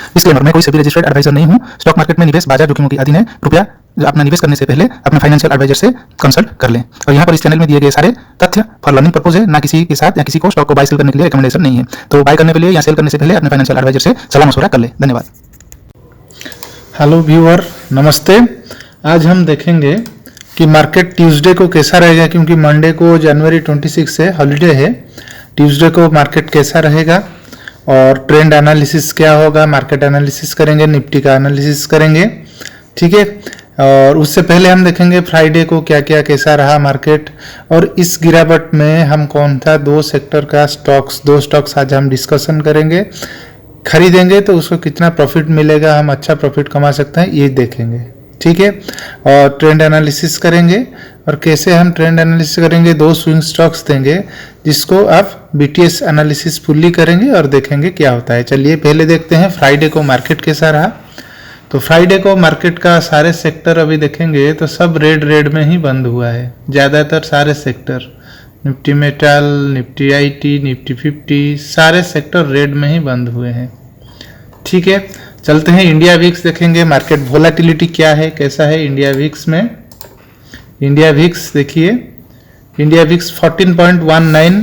Disclaimer, मैं कोई SEBI registered adviser नहीं हूं। स्टॉक मार्केट में निवेश बाजार जोखिमों के अधीन है। कृपया अपना निवेश करने से पहले अपने फाइनेंशियल एडवाइजर से कंसल्ट कर लें। और यहाँ पर इस चैनल में दिए गए सारे तथ्य फॉर लर्निंग पर्पज है, ना किसी के साथ या किसी को स्टॉक को बाय सेल करने के लिए रिकमेंडेशन नहीं है। तो बाय करने के लिए या सेल करने से पहले अपने फाइनेंशियल एडवाइजर से सलाह मशवरा कर लें। धन्यवाद। हेलो व्यूअर, नमस्ते। आज हम देखेंगे कि मार्केट ट्यूसडे को कैसा रहेगा, क्योंकि मंडे को जनवरी 26 से हॉलीडे है। ट्यूसडे को मार्केट कैसा रहेगा और ट्रेंड एनालिसिस क्या होगा, मार्केट एनालिसिस करेंगे, निफ्टी का एनालिसिस करेंगे, ठीक है। और उससे पहले हम देखेंगे फ्राइडे को क्या क्या कैसा रहा मार्केट, और इस गिरावट में हम कौन सा दो सेक्टर का दो स्टॉक्स आज हम डिस्कशन करेंगे। खरीदेंगे तो उसको कितना प्रॉफिट मिलेगा, हम अच्छा प्रॉफिट कमा सकते हैं, ये देखेंगे, ठीक है। और ट्रेंड एनालिसिस करेंगे, और कैसे हम ट्रेंड एनालिसिस करेंगे, दो स्विंग स्टॉक्स देंगे जिसको आप बीटीएस एनालिसिस फुल्ली करेंगे और देखेंगे क्या होता है। चलिए पहले देखते हैं फ्राइडे को मार्केट कैसा रहा। तो फ्राइडे को मार्केट का सारे सेक्टर अभी देखेंगे तो सब रेड में ही बंद हुआ है। ज़्यादातर सारे sector, Nifty metal, Nifty IT, Nifty 50, सारे सेक्टर रेड में ही बंद हुए हैं, ठीक है। चलते हैं इंडिया विक्स देखेंगे, मार्केट वोलेटिलिटी क्या है, कैसा है इंडिया विक्स में। इंडिया विक्स देखिए, इंडिया विक्स 14.19,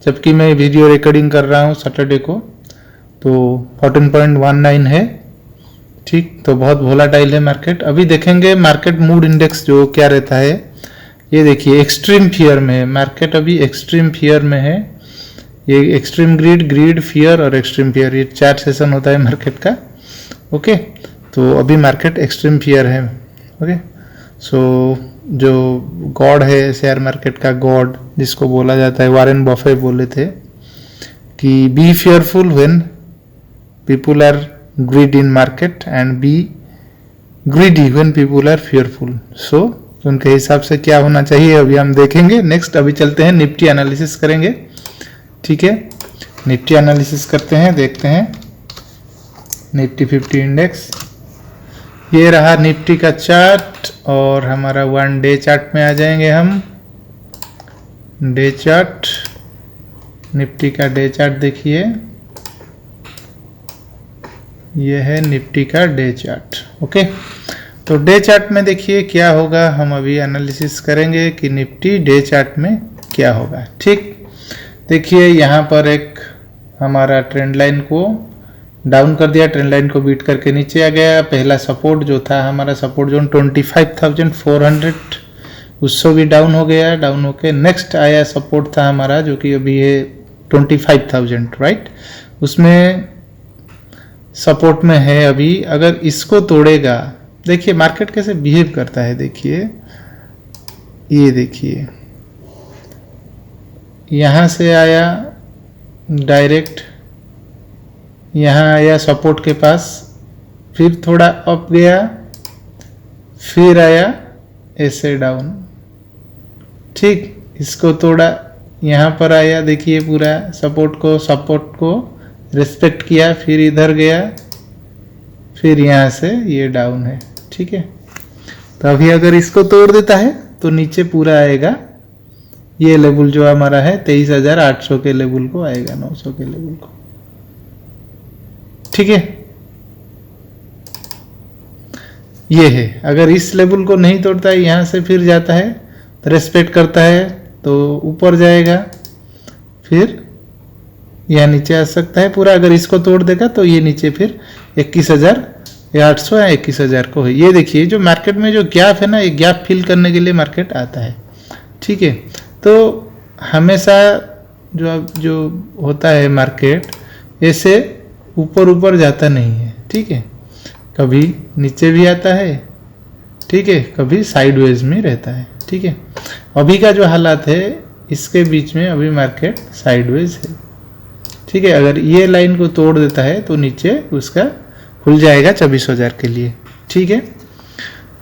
जबकि मैं वीडियो रिकॉर्डिंग कर रहा हूँ सैटरडे को, तो 14.19 है, ठीक। तो बहुत वोलेटाइल है मार्केट। अभी देखेंगे मार्केट मूड इंडेक्स जो क्या रहता है, ये देखिए एक्सट्रीम फियर में है मार्केट, अभी एक्सट्रीम फियर में है। ये एक्सट्रीम ग्रीड, फियर और एक्सट्रीम फियर, ये 4 सेशन होता है मार्केट का, ओके। तो अभी मार्केट एक्सट्रीम फियर है, ओके। सो जो गॉड है शेयर मार्केट का, गॉड जिसको बोला जाता है, वॉरेन बफे बोले थे कि be fearful when people are greed in market and be greedy when people are fearful. सो उनके हिसाब से क्या होना चाहिए अभी हम देखेंगे। नेक्स्ट अभी चलते हैं निफ्टी एनालिसिस करेंगे, ठीक है। निफ्टी एनालिसिस करते हैं, देखते हैं निफ्टी 50 इंडेक्स। ये रहा निफ्टी का चार्ट, और हमारा 1 डे चार्ट में आ जाएंगे हम। डे चार्ट, निफ्टी का डे चार्ट देखिए, ये है निफ्टी का डे चार्ट, ओके। तो डे चार्ट में देखिए क्या होगा, हम अभी एनालिसिस करेंगे कि निफ्टी डे चार्ट में क्या होगा, ठीक। देखिए यहाँ पर एक हमारा ट्रेंड लाइन को डाउन कर दिया, ट्रेंड लाइन को बीट करके नीचे आ गया। पहला सपोर्ट जो था हमारा सपोर्ट जोन 25,400, उससे भी डाउन हो गया, डाउन होके नेक्स्ट आया सपोर्ट था हमारा जो कि अभी है 25,000, राइट। उसमें सपोर्ट में है अभी। अगर इसको तोड़ेगा, देखिए मार्केट कैसे बिहेव करता है, देखिए ये देखिए, यहाँ से आया डायरेक्ट, यहाँ आया सपोर्ट के पास, फिर थोड़ा अप गया, फिर आया ऐसे डाउन, ठीक। इसको तोड़ा, यहाँ पर आया, देखिए पूरा सपोर्ट को रिस्पेक्ट किया, फिर इधर गया, फिर यहाँ से ये डाउन है, ठीक है। तो अभी अगर इसको तोड़ देता है तो नीचे पूरा आएगा, ये लेवल जो हमारा है 23,800 के लेवल को आएगा, 900 के लेवल को, ठीक है। ये है, अगर इस लेवल को नहीं तोड़ता है, यहाँ से फिर जाता है तो रेस्पेक्ट करता है तो ऊपर जाएगा, फिर यह नीचे आ सकता है पूरा। अगर इसको तोड़ देगा तो ये नीचे फिर 21,800 या 21,000 को है। ये देखिए जो मार्केट में जो गैप है ना, ये गैप फिल करने के लिए मार्केट आता है, ठीक है। तो हमेशा जो होता है मार्केट ऐसे ऊपर जाता नहीं है, ठीक है। कभी नीचे भी आता है, ठीक है, कभी साइडवेज में रहता है, ठीक है। अभी का जो हालात है इसके बीच में अभी मार्केट साइडवेज है, ठीक है। अगर ये लाइन को तोड़ देता है तो नीचे उसका खुल जाएगा 24,000 के लिए, ठीक है।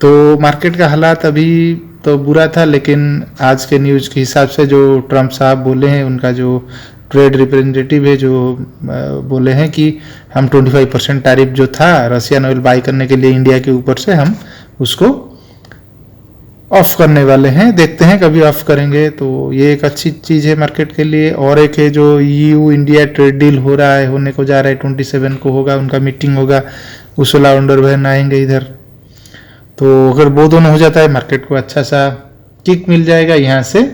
तो मार्केट का हालात अभी तो बुरा था, लेकिन आज के न्यूज़ के हिसाब से जो ट्रम्प साहब बोले हैं, उनका जो ट्रेड रिप्रेजेंटेटिव है जो बोले हैं कि हम 25% टैरिफ जो था रशियन ऑयल बाई करने के लिए इंडिया के ऊपर से, हम उसको ऑफ करने वाले हैं, देखते हैं कभी ऑफ करेंगे। तो ये एक अच्छी चीज़ है मार्केट के लिए। और एक है जो EU इंडिया ट्रेड डील हो रहा है, होने को जा रहा है, 27 को होगा, उनका मीटिंग होगा, उर्सुला वॉन डर लायन आएंगे इधर। तो अगर वो दोनों हो जाता है, मार्केट को अच्छा सा किक मिल जाएगा, यहाँ से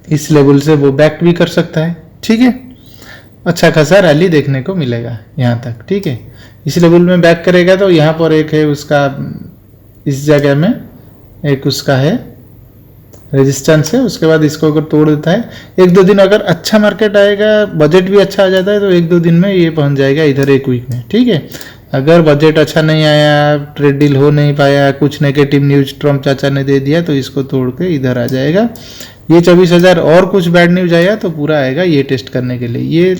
इस लेवल से वो बैक भी कर सकता है। ठीक है, अच्छा खासा रैली देखने को मिलेगा यहाँ तक। ठीक है, इस लेवल में बैक करेगा तो यहाँ पर एक है उसका, इस जगह में एक उसका है रेजिस्टेंस है। उसके बाद इसको अगर तोड़ देता है, 1-2 दिन अगर अच्छा मार्केट आएगा, बजट भी अच्छा आ जाता है, तो 1-2 दिन में ये पहुंच जाएगा इधर 1 वीक में। ठीक है, अगर बजट अच्छा नहीं आया, ट्रेड डील हो नहीं पाया, कुछ नेगेटिव न्यूज ट्रम्प चाचा ने दे दिया, तो इसको तोड़ के इधर आ जाएगा। ये 24,000 और कुछ बैड न्यूज आया तो पूरा आएगा ये टेस्ट करने के लिए।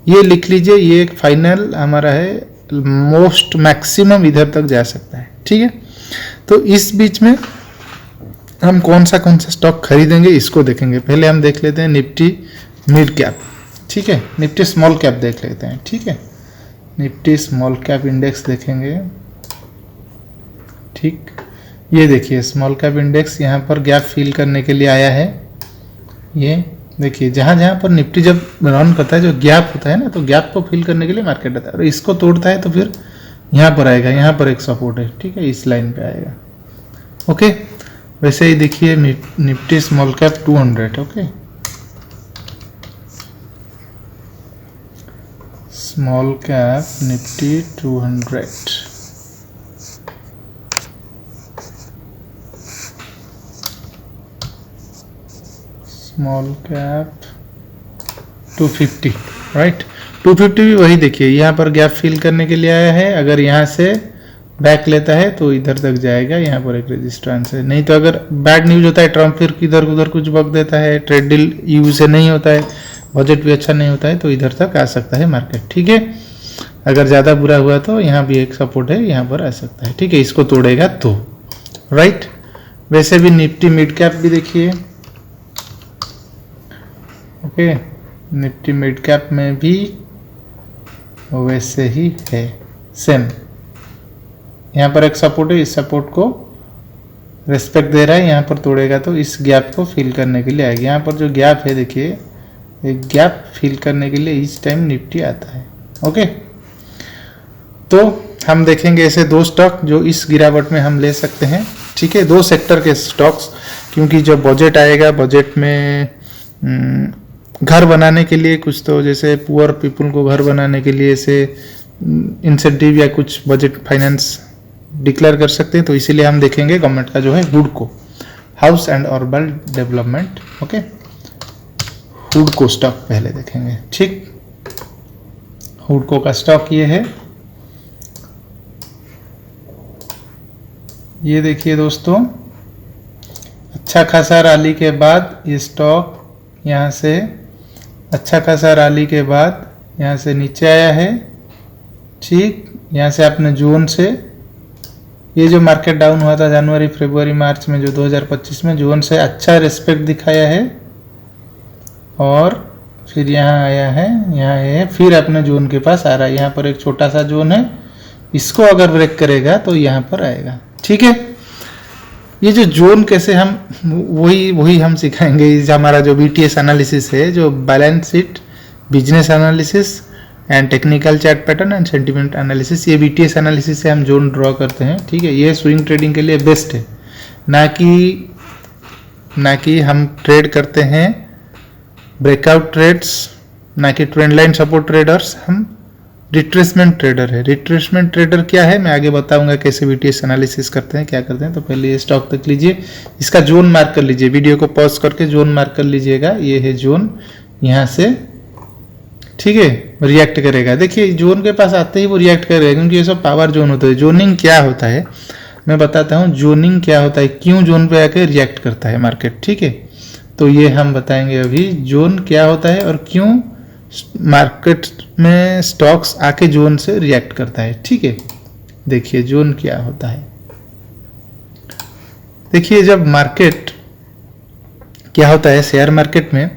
ये लिख लीजिए, ये एक फाइनल हमारा है, मोस्ट मैक्सिमम इधर तक जा सकता है। ठीक है, तो इस बीच में हम कौन सा स्टॉक खरीदेंगे इसको देखेंगे। पहले हम देख लेते हैं निफ्टी मिड कैप। ठीक है, निफ्टी स्मॉल कैप देख लेते हैं। ठीक है, निफ्टी स्मॉल कैप इंडेक्स देखेंगे। ठीक, ये देखिए स्मॉल कैप इंडेक्स यहाँ पर गैप फिल करने के लिए आया है। ये देखिए, जहाँ जहाँ पर निफ्टी जब रन करता है, जो गैप होता है ना, तो गैप को फिल करने के लिए मार्केट आता है, और इसको तोड़ता है तो फिर यहाँ पर आएगा, यहाँ पर एक सपोर्ट है। ठीक है, इस लाइन पे आएगा। ओके, वैसे ही देखिए Nifty small cap 200। Okay, small cap Nifty 200। Small cap 250, right. 250 भी वही देखिए, यहाँ पर गैप फिल करने के लिए आया है। अगर यहाँ से बैक लेता है तो इधर तक जाएगा, यहाँ पर एक रेजिस्टेंस है। नहीं तो अगर बैड न्यूज होता है, ट्रम्प फिर इधर उधर कुछ बक देता है, ट्रेड डील EU से नहीं होता है, बजट भी अच्छा नहीं होता है, तो इधर तक आ सकता है मार्केट। ठीक है, अगर ज़्यादा बुरा हुआ तो यहाँ भी एक सपोर्ट है, यहाँ पर आ सकता है। ठीक है, इसको तोड़ेगा तो, राइट। वैसे भी निफ्टी मिड कैप भी देखिए। ओके, निफ्टी मिड कैप में भी वैसे ही है, सेम। यहाँ पर एक सपोर्ट है, इस सपोर्ट को रेस्पेक्ट दे रहा है, यहाँ पर तोड़ेगा तो इस गैप को फिल करने के लिए आएगा। यहाँ पर जो गैप है देखिए, एक गैप फिल करने के लिए इस टाइम निफ्टी आता है। ओके, तो हम देखेंगे ऐसे 2 स्टॉक जो इस गिरावट में हम ले सकते हैं। ठीक है, 2 सेक्टर के स्टॉक्स, क्योंकि जब बजट आएगा, बजट में घर बनाने के लिए कुछ, तो जैसे पुअर पीपल को घर बनाने के लिए ऐसे इंसेंटिव या कुछ बजट फाइनेंस डिक्लेयर कर सकते हैं। तो इसीलिए हम देखेंगे गवर्नमेंट का जो है हुडको, house and urban development. Okay, Hudco stock पहले देखेंगे। ठीक, हुडको का स्टॉक ये है। ये देखिए दोस्तों, अच्छा खासा रैली के बाद ये स्टॉक यहाँ से, अच्छा खासा रैली के बाद यहाँ से नीचे आया है। ठीक, यहाँ से अपने जून से, ये जो मार्केट डाउन हुआ था जनवरी फरवरी मार्च में, जो 2025 में, जून से अच्छा रिस्पेक्ट दिखाया है, और फिर यहाँ आया है, यहाँ है, फिर अपने जोन के पास आ रहा है। यहाँ पर एक छोटा सा जोन है, इसको अगर ब्रेक करेगा तो यहाँ पर आएगा। ठीक है, ये जो जोन कैसे हम, वही हम सिखाएंगे। इस हमारा जो BTS एनालिसिस है, जो balance sheet business analysis and technical chart pattern and sentiment analysis, ये BTS एनालिसिस से हम जोन ड्रॉ करते हैं। ठीक है, ये स्विंग ट्रेडिंग के लिए बेस्ट है, ना कि हम ट्रेड करते हैं ब्रेकआउट ट्रेड्स, ना कि ट्रेंड लाइन सपोर्ट ट्रेडर्स। हम रिट्रेसमेंट ट्रेडर है। रिट्रेसमेंट ट्रेडर क्या है, मैं आगे बताऊंगा कैसे BTS एनालिसिस करते हैं, क्या करते हैं। तो पहले ये स्टॉक तक लीजिए, इसका जोन मार्क कर लीजिए, वीडियो को पॉज करके जोन मार्क कर लीजिएगा। ये है जोन, यहाँ से ठीक है रिएक्ट करेगा। देखिए जोन के पास आते ही वो रिएक्ट करेगा, क्योंकि ये सब पावर जोन होता है। जोनिंग क्या होता है मैं बताता हूँ, जोनिंग क्या होता है, क्यों जोन पे आके रिएक्ट करता है मार्केट। ठीक है, तो ये हम बताएंगे अभी, जोन क्या होता है और क्यों मार्केट में स्टॉक्स आके जोन से रिएक्ट करता है। ठीक है, देखिए जोन क्या होता है। देखिए जब मार्केट क्या होता है, शेयर मार्केट में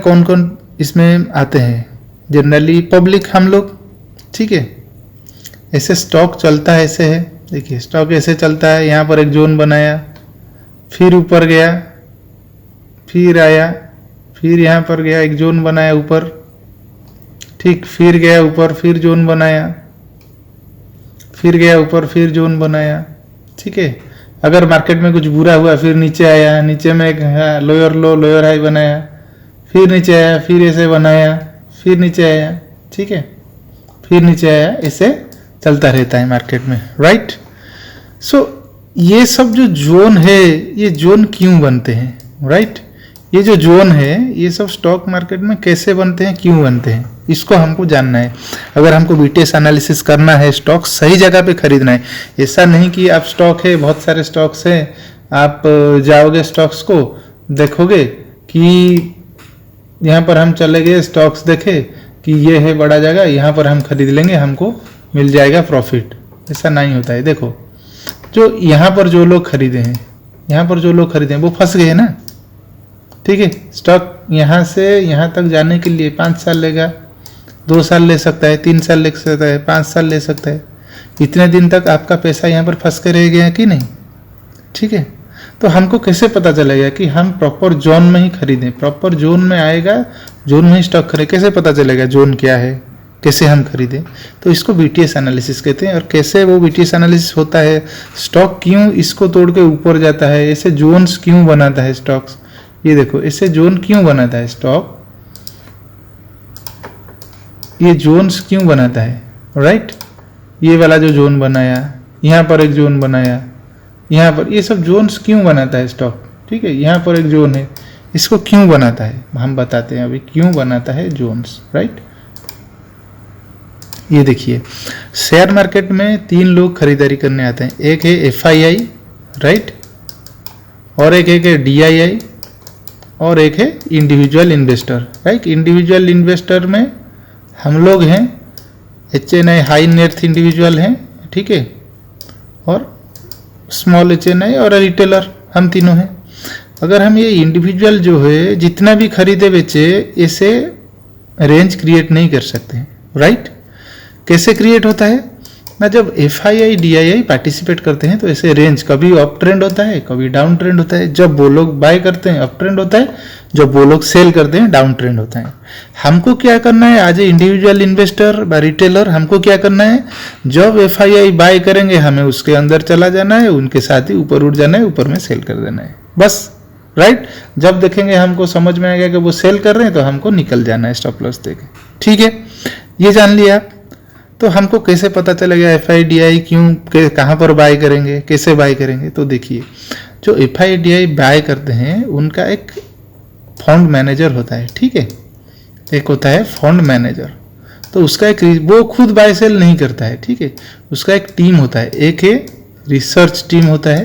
कौन कौन इसमें आते हैं, जनरली पब्लिक, हम लोग। ठीक है, ऐसे स्टॉक चलता है, ऐसे है, देखिए स्टॉक ऐसे चलता है, यहाँ पर एक जोन बनाया, फिर ऊपर गया, फिर आया, फिर यहाँ पर गया, एक जोन बनाया ऊपर, ठीक, फिर गया ऊपर, फिर जोन बनाया, फिर गया ऊपर, फिर जोन बनाया, ठीक है। अगर मार्केट में कुछ बुरा हुआ फिर नीचे आया, नीचे में एक लोअर लो लोअर हाई बनाया, फिर नीचे आया, फिर ऐसे बनाया, फिर नीचे आया, ठीक है, फिर नीचे आया, ऐसे चलता रहता है मार्केट में, राइट। सो ये सब जो जोन है, ये जोन क्यों बनते हैं, राइट। ये जो जोन है ये सब स्टॉक मार्केट में कैसे बनते हैं, क्यों बनते हैं, इसको हमको जानना है। अगर हमको बीटीएस एनालिसिस करना है, स्टॉक सही जगह पे खरीदना है, ऐसा नहीं कि आप स्टॉक है, बहुत सारे स्टॉक्स हैं, आप जाओगे स्टॉक्स को देखोगे कि यहाँ पर हम चले गए, स्टॉक्स देखे कि ये है बड़ा जगह, यहाँ पर हम खरीद लेंगे, हमको मिल जाएगा प्रॉफिट, ऐसा नहीं होता है। देखो जो यहाँ पर जो लोग खरीदे हैं, यहाँ पर जो लोग खरीदे हैं वो फंस गए ना, ठीक है। स्टॉक यहाँ से यहाँ तक जाने के लिए 5 साल लेगा, 2 साल ले सकता है, 3 साल ले सकता है, 5 साल ले सकता है। इतने दिन तक आपका पैसा यहाँ पर फंस के रह गया कि नहीं, ठीक है। तो हमको कैसे पता चलेगा कि हम प्रॉपर जोन में ही खरीदें, प्रॉपर जोन में आएगा, जोन में ही स्टॉक खरीदें, कैसे पता चलेगा जोन क्या है, कैसे हम खरीदें। तो इसको बीटीएस एनालिसिस कहते हैं। और कैसे वो बीटीएस एनालिसिस होता है, स्टॉक क्यों इसको तोड़ के ऊपर जाता है, ऐसे जोन्स क्यों बनाता है स्टॉक्स, ये देखो ऐसे जोन क्यों बनाता है स्टॉक, ये जोन्स क्यों बनाता है, राइट। ये वाला जो जोन बनाया, यहाँ पर एक जोन बनाया, यहाँ पर, ये सब जोन्स क्यों बनाता है स्टॉक, ठीक है। यहाँ पर एक जोन है, इसको क्यों बनाता है हम बताते हैं अभी, क्यों बनाता है जोन्स, राइट। ये देखिए शेयर मार्केट में 3 लोग खरीदारी करने आते हैं, एक है FII, राइट, और एक है DII, और एक है individual investor, right. Individual investor में हम लोग हैं, HNI हाई नेट इंडिविजुअल हैं, ठीक है, और स्मॉल HNI और रिटेलर, हम तीनों हैं। अगर हम ये इंडिविजुअल जो है जितना भी खरीदे बेचे, ऐसे रेंज क्रिएट नहीं कर सकते हैं, राइट। कैसे क्रिएट होता है ना, जब FII DII पार्टिसिपेट करते हैं तो ऐसे रेंज कभी अप ट्रेंड होता है, कभी डाउन ट्रेंड होता है। जब वो लोग बाय करते हैं अप ट्रेंड होता है, जब वो लोग सेल करते हैं डाउन ट्रेंड होता है। हमको क्या करना है, आज इंडिविजुअल इन्वेस्टर व रिटेलर, हमको क्या करना है, जब FII बाय करेंगे हमें उसके अंदर चला जाना है, उनके साथ ही ऊपर उठ जाना है, ऊपर में सेल कर देना है, बस, राइट। जब देखेंगे हमको समझ में आएगा कि वो सेल कर रहे हैं तो हमको निकल जाना है स्टॉप लॉस देके, ठीक है। ये जान लिया। तो हमको कैसे पता चलेगा FII DII क्यों, कहाँ पर बाय करेंगे, कैसे बाय करेंगे। तो देखिए जो FII DII बाय करते हैं उनका एक फंड मैनेजर होता है, ठीक है, एक होता है फंड मैनेजर। तो उसका एक, वो खुद बाय सेल नहीं करता है, ठीक है, उसका एक टीम होता है, एक है रिसर्च टीम होता है,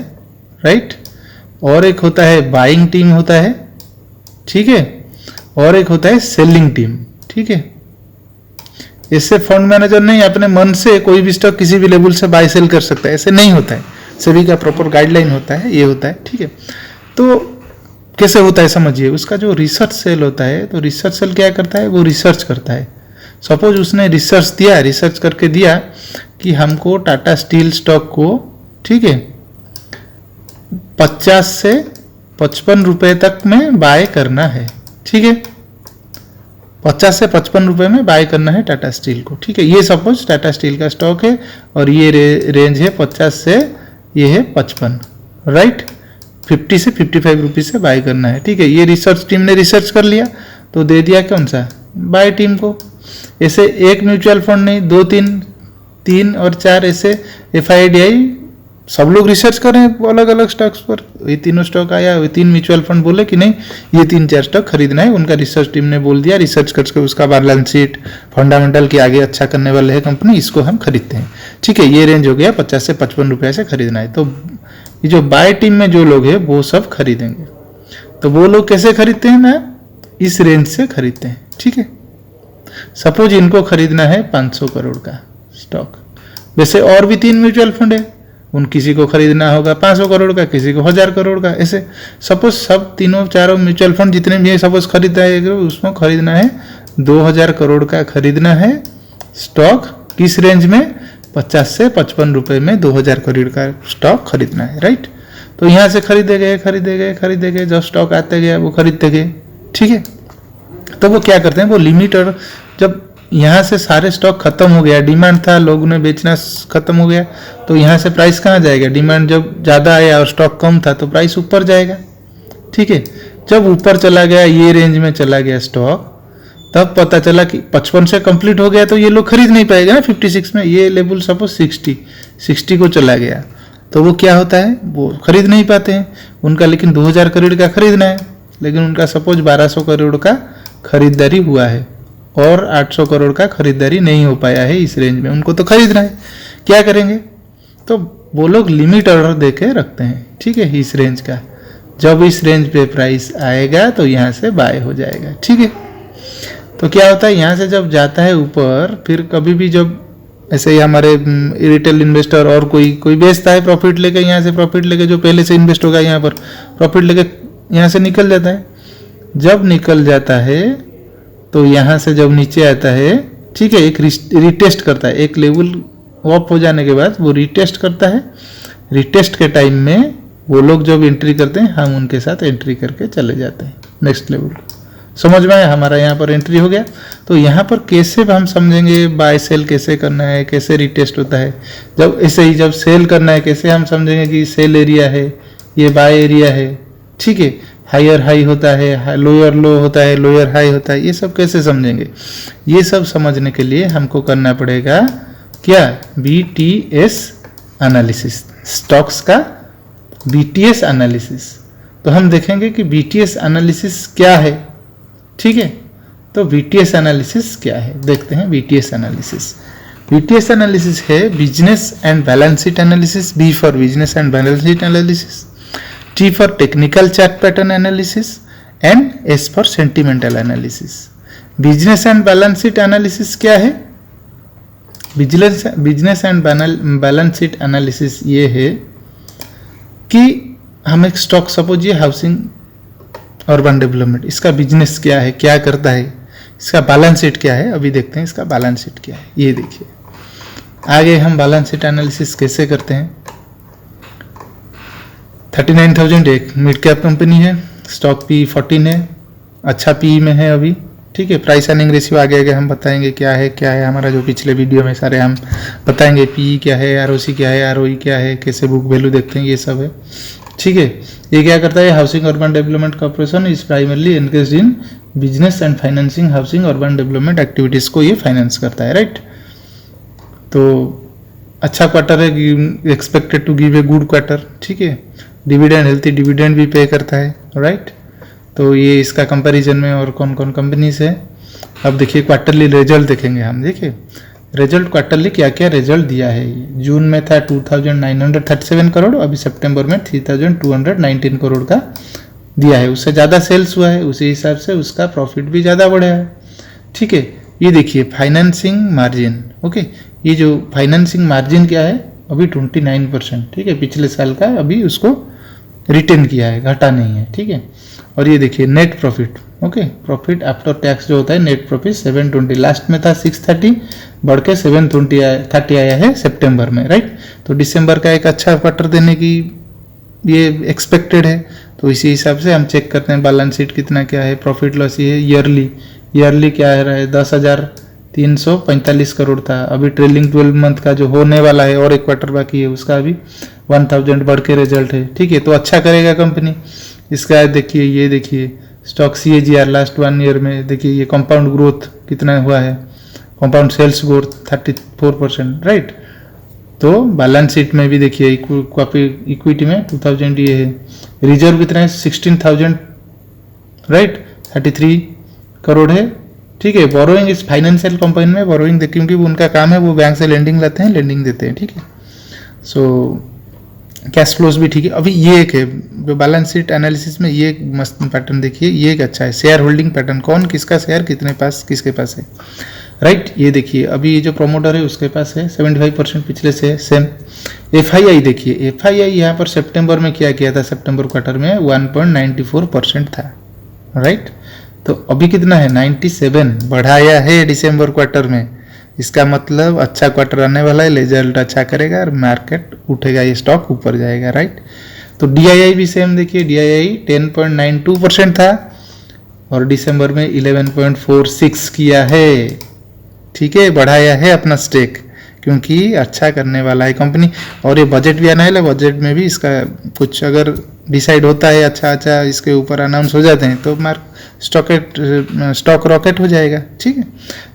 राइट, और एक होता है बाइंग टीम होता है, ठीक है, और एक होता है सेलिंग टीम, ठीक है। इससे फंड मैनेजर नहीं अपने मन से कोई भी स्टॉक किसी भी लेवल से बाय सेल कर सकता है, ऐसे नहीं होता है, सभी का प्रॉपर गाइडलाइन होता है, ये होता है, ठीक है। तो कैसे होता है समझिए, उसका जो रिसर्च सेल होता है, तो रिसर्च सेल क्या करता है, वो रिसर्च करता है। सपोज उसने रिसर्च दिया, रिसर्च करके दिया कि हमको टाटा स्टील स्टॉक को, ठीक है, 50 से 55 रुपए तक में बाय करना है, ठीक है, 50 से 55 रुपए में बाय करना है टाटा स्टील को, ठीक है। ये सपोज टाटा स्टील का स्टॉक है और ये रेंज है 50 से ये है 55, राइट, 50 से 55 रुपीज से बाय करना है, ठीक है। ये रिसर्च टीम ने रिसर्च कर लिया तो दे दिया कौन सा, बाय टीम को। ऐसे एक म्यूचुअल फंड नहीं, 2 3 और 4 ऐसे FII DII सब लोग रिसर्च कर रहे हैं अलग अलग स्टॉक्स पर। ये तीनों स्टॉक आया, ये 3 म्यूचुअल फंड बोले कि नहीं ये 3-4 स्टॉक खरीदना है, उनका रिसर्च टीम ने बोल दिया, रिसर्च करके उसका बैलेंस शीट फंडामेंटल के आगे अच्छा करने वाले है कंपनी, इसको हम खरीदते हैं, ठीक है। ये रेंज हो गया 50 से 55 रुपए से खरीदना है। तो ये जो बाय टीम में जो लोग हैं वो सब खरीदेंगे। तो वो लोग कैसे खरीदते हैं ना, इस रेंज से खरीदते हैं, ठीक है। सपोज इनको खरीदना है 500 करोड़ का स्टॉक, वैसे और भी 3 म्यूचुअल फंड है, उन किसी को खरीदना होगा 500 करोड़ का, किसी को 1000 करोड़ का, ऐसे सपोज सब तीनों चारों म्यूचुअल फंड जितने भी है सपोज खरीदना है, उसमें खरीदना है 2000 करोड़ का खरीदना है स्टॉक, किस रेंज में, 50 से 55 रुपए में 2000 करोड़ का स्टॉक खरीदना है, राइट। तो यहाँ से खरीदे गए, जब स्टॉक आते गया वो खरीदते गए, ठीक है। तो वो क्या करते हैं, वो लिमिट, और जब यहाँ से सारे स्टॉक खत्म हो गया, डिमांड था, लोगों ने बेचना खत्म हो गया, तो यहाँ से प्राइस कहाँ जाएगा, डिमांड जब ज़्यादा आया और स्टॉक कम था तो प्राइस ऊपर जाएगा, ठीक है। जब ऊपर चला गया, ये रेंज में चला गया स्टॉक, तब पता चला कि 55 से कंप्लीट हो गया तो ये लोग खरीद नहीं पाएगा ना 56 में, ये लेवल सपोज 60 को चला गया, तो वो क्या होता है, वो खरीद नहीं पाते हैं उनका, लेकिन 2000 करोड़ का खरीदना है, लेकिन उनका सपोज 1200 करोड़ का खरीदारी हुआ है और 800 करोड़ का खरीदारी नहीं हो पाया है इस रेंज में, उनको तो खरीदना है, क्या करेंगे, तो वो लोग लिमिट ऑर्डर दे के रखते हैं, ठीक है, इस रेंज का। जब इस रेंज पे प्राइस आएगा तो यहाँ से बाय हो जाएगा, ठीक है। तो क्या होता है, यहाँ से जब जाता है ऊपर, फिर कभी भी जब ऐसे ही हमारे रिटेल इन्वेस्टर और कोई बेचता है प्रॉफिट लेके, यहाँ से प्रॉफिट लेके, जो पहले से इन्वेस्ट होगा यहाँ पर प्रॉफिट लेके यहाँ से निकल जाता है। जब निकल जाता है तो यहाँ से जब नीचे आता है, ठीक है, एक रिटेस्ट करता है, एक लेवल ऑफ हो जाने के बाद वो रिटेस्ट करता है। रिटेस्ट के टाइम में वो लोग जब एंट्री करते हैं, हम उनके साथ एंट्री करके चले जाते हैं नेक्स्ट लेवल। समझ में आया, हमारा यहाँ पर एंट्री हो गया। तो यहाँ पर कैसे हम समझेंगे बाय सेल कैसे करना है, कैसे रिटेस्ट होता है। जब ऐसे ही जब सेल करना है, कैसे हम समझेंगे कि सेल एरिया है, ये बाय एरिया है, ठीक है, हायर हाई होता है, लोअर लो होता है, लोअर हाई होता है, ये सब कैसे समझेंगे। ये सब समझने के लिए हमको करना पड़ेगा क्या, BTS एनालिसिस, स्टॉक्स का BTS एनालिसिस। तो हम देखेंगे कि BTS एनालिसिस क्या है, ठीक है। तो BTS एनालिसिस क्या है, देखते हैं। BTS एनालिसिस है business and balance sheet analysis, B for business and balance sheet analysis, T for technical chart pattern analysis and S for sentimental analysis. Business and balance sheet analysis क्या है, business and balance sheet analysis ये है कि हम एक stock, suppose ये housing urban development, इसका business क्या है, क्या करता है, इसका बैलेंस शीट क्या है, अभी देखते हैं इसका बैलेंस शीट क्या है। ये देखिए, आगे हम बैलेंस शीट एनालिसिस कैसे करते हैं। 39,000 एक मिड कैप कंपनी है, स्टॉक पी 14 है, अच्छा पी में है अभी, ठीक है। प्राइस अर्निंग रेशियो आगे हम बताएंगे क्या है हमारा, जो पिछले वीडियो में सारे हम बताएंगे, पी क्या है, ROC क्या है, ROE क्या है, कैसे बुक वैल्यू देखते हैं, ये सब है, ठीक है। ये क्या करता है, housing urban development corporation is primarily engaged in business and financing housing urban development activities को ये फाइनेंस करता है, राइट। तो अच्छा क्वार्टर है, expected to give a good quarter, ठीक है। डिविडेंड, हेल्थी डिविडेंड भी पे करता है, राइट। तो ये इसका कंपैरिजन में और कौन कौन कंपनीज है। अब देखिए क्वार्टरली रिजल्ट देखेंगे हम, देखिए रिजल्ट क्वार्टरली क्या क्या रिजल्ट दिया है। जून में था 2,937 करोड़, अभी सितंबर में 3,219 करोड़ का दिया है, उससे ज़्यादा सेल्स हुआ है, उसी हिसाब से उसका प्रॉफिट भी ज़्यादा बढ़ा है, ठीक है। ये देखिए फाइनेंसिंग मार्जिन, ओके, ये जो फाइनेंसिंग मार्जिन क्या है, अभी 29%, ठीक है, पिछले साल का अभी उसको रिटेन किया है, घटा नहीं है, ठीक है। और ये देखिए net profit, okay, profit after tax जो होता है नेट प्रॉफिट 720, लास्ट में था 630, बढ़ के 730 आया है सितंबर में, राइट। तो दिसंबर का एक अच्छा क्वार्टर देने की ये एक्सपेक्टेड है, तो इसी हिसाब से हम चेक करते हैं बैलेंस शीट कितना क्या है, प्रॉफिट लॉस ये ईयरली क्या है 10,345 करोड़ था, अभी ट्रेलिंग 12 मंथ का जो होने वाला है और एक क्वार्टर बाकी है, उसका अभी 1000 बढ़ के रिजल्ट है, ठीक है। तो अच्छा करेगा कंपनी। इसका देखिए, ये देखिए स्टॉक CAGR लास्ट 1 ईयर में देखिए, ये कंपाउंड ग्रोथ कितना हुआ है, कंपाउंड सेल्स ग्रोथ 34%, राइट। तो बैलेंस शीट में भी देखिए इक्विटी में 2000 ये है, रिजर्व कितना है 16,000, राइट, 33 करोड़ है, ठीक है। बोरोइंग इस फाइनेंशियल कंपनी में बोरोइंग क्योंकि उनका काम है, वो बैंक से लेंडिंग लाते हैं, लेंडिंग देते हैं, ठीक है। सो कैश फ्लोज भी ठीक है। अभी ये एक है बैलेंस शीट एनालिसिस में, ये एक मस्त पैटर्न देखिए, ये एक अच्छा है शेयर होल्डिंग पैटर्न, कौन किसका शेयर कितने पास किसके पास है, राइट। ये देखिए अभी ये जो प्रोमोटर है उसके पास है 75%, पिछले से है सेम। FII देखिए, FII यहाँ पर सितंबर में क्या किया था, सितंबर क्वार्टर में 1.94% था, राइट। तो अभी कितना है 97, बढ़ाया है दिसंबर क्वार्टर में, इसका मतलब अच्छा क्वार्टर आने वाला है, रिजल्ट अच्छा करेगा और मार्केट उठेगा, ये स्टॉक ऊपर जाएगा, राइट। तो DII भी सेम देखिए, DII 10.92% था और दिसंबर में 11.46 किया है, ठीक है, बढ़ाया है अपना स्टेक क्योंकि अच्छा करने वाला है कंपनी। और ये बजट भी आना है, बजट में भी इसका कुछ अगर डिसाइड होता है अच्छा इसके ऊपर अनाउंस हो जाते हैं तो स्टॉक रॉकेट हो जाएगा, ठीक है।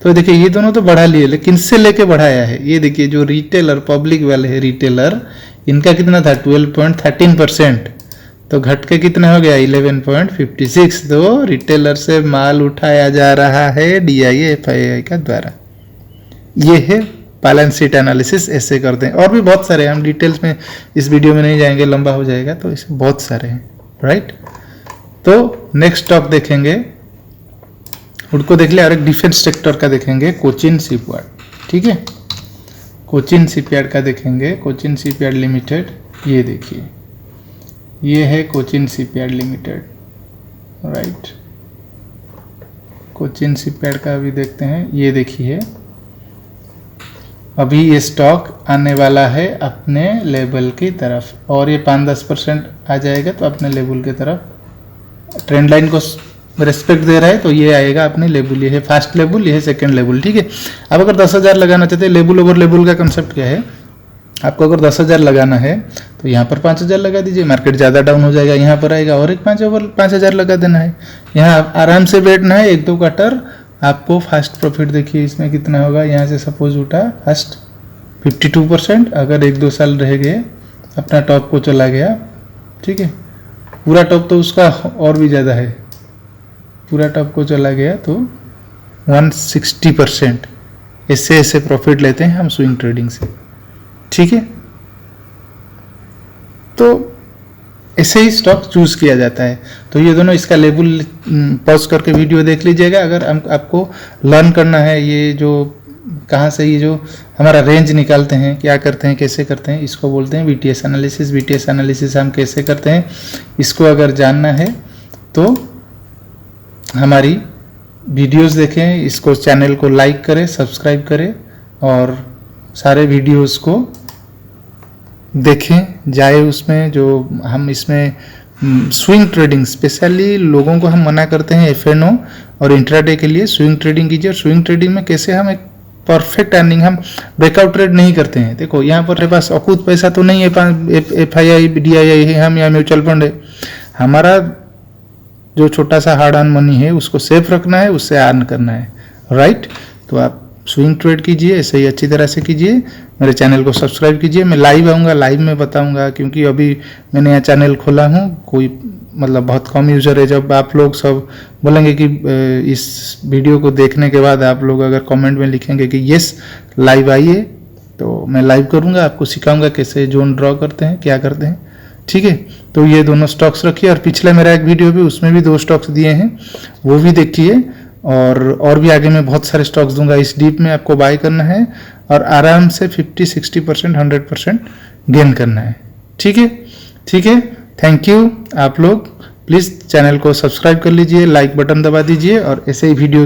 तो देखिए ये दोनों तो बढ़ा लिए, लेकिन इससे लेके बढ़ाया है। ये देखिए जो रिटेलर पब्लिक वाले है रिटेलर, इनका कितना था 12.13%, तो घट के कितना हो गया 11.56। तो रिटेलर से माल उठाया जा रहा है DII FII का द्वारा। ये है बैलेंस शीट एनालिसिस, ऐसे करते हैं। और भी बहुत सारे, हम डिटेल्स में इस वीडियो में नहीं जाएंगे, लंबा हो जाएगा, तो इसमें बहुत सारे हैं, राइट। तो नेक्स्ट स्टॉक देखेंगे, उनको देख लिया। और एक डिफेंस सेक्टर का देखेंगे, कोचिन शिपयार्ड, ठीक है। कोचिन शिपयार्ड का देखेंगे, कोचिन शिपयार्ड लिमिटेड, ये देखिए, ये है Cochin shipyard limited, right. Cochin shipyard का अभी देखते हैं, ये देखिए अभी ये स्टॉक आने वाला है अपने लेवल की तरफ, और ये 5-10% आ जाएगा तो अपने लेवल की तरफ ट्रेंड लाइन को रिस्पेक्ट दे रहा है, तो ये आएगा अपने लेवल। ये है फर्स्ट लेवल, ये है सेकंड लेवल, ठीक है। अब अगर 10,000 लगाना चाहते हैं, लेवल ओवर लेवल का कंसेप्ट क्या है, आपको अगर 10,000 लगाना है तो यहाँ पर 5,000 लगा दीजिए, मार्केट ज़्यादा डाउन हो जाएगा, यहाँ पर आएगा और एक 5,000 लगा देना है। यहाँ आराम से बैठना है, 1-2 क्वार्टर आपको फास्ट प्रॉफिट देखिए इसमें कितना होगा। यहाँ से सपोज उठा फर्स्ट 52%, अगर 1-2 साल रह गए अपना टॉप को चला गया, ठीक है, पूरा टॉप तो उसका और भी ज़्यादा है, पूरा टॉप को चला गया तो 160%। ऐसे प्रॉफिट लेते हैं हम स्विंग ट्रेडिंग से, ठीक है। तो ऐसे ही स्टॉक चूज किया जाता है। तो ये दोनों, इसका लेवल पॉज करके वीडियो देख लीजिएगा अगर आपको लर्न करना है, ये जो कहाँ से ये जो हमारा रेंज निकालते हैं, क्या करते हैं, कैसे करते हैं, इसको बोलते हैं BTS एनालिसिस। BTS एनालिसिस हम कैसे करते हैं, इसको अगर जानना है तो हमारी वीडियोस देखें, इसको चैनल को लाइक करें, सब्सक्राइब करें और सारे वीडियोस को देखें जाए। उसमें जो हम इसमें स्विंग ट्रेडिंग, स्पेशली लोगों को हम मना करते हैं FNO और इंट्राडे के लिए स्विंग ट्रेडिंग कीजिए। और स्विंग ट्रेडिंग में कैसे हम एक परफेक्ट अर्निंग, हम ब्रेकआउट ट्रेड नहीं करते हैं। देखो यहाँ पर पास अकूत पैसा तो नहीं है, FII DII है हम या म्यूचुअल फंड है, हमारा जो छोटा सा हार्ड अर्न मनी है उसको सेफ रखना है, उससे अर्न करना है, राइट। तो आप स्विंग ट्रेड कीजिए, ऐसे ही अच्छी तरह से कीजिए। मेरे चैनल को सब्सक्राइब कीजिए, मैं लाइव आऊँगा, लाइव में बताऊँगा, क्योंकि अभी मैंने यहाँ चैनल खोला हूँ, कोई मतलब बहुत कम यूज़र है। जब आप लोग सब बोलेंगे कि इस वीडियो को देखने के बाद आप लोग अगर कमेंट में लिखेंगे कि यस लाइव आइए, तो मैं लाइव करूँगा, आपको सिखाऊँगा कैसे जोन ड्रॉ करते हैं, क्या करते हैं, ठीक है। तो ये दोनों स्टॉक्स रखिए। और पिछले मेरा एक वीडियो भी, उसमें भी 2 स्टॉक्स दिए हैं, वो भी देखिए। और भी आगे मैं बहुत सारे स्टॉक्स दूंगा। इस डीप में आपको बाय करना है और आराम से 50-60% 100% गेन करना है, ठीक है, ठीक है। Thank you. आप लोग प्लीज़ चैनल को सब्सक्राइब कर लीजिए, लाइक बटन दबा दीजिए और ऐसे ही वीडियो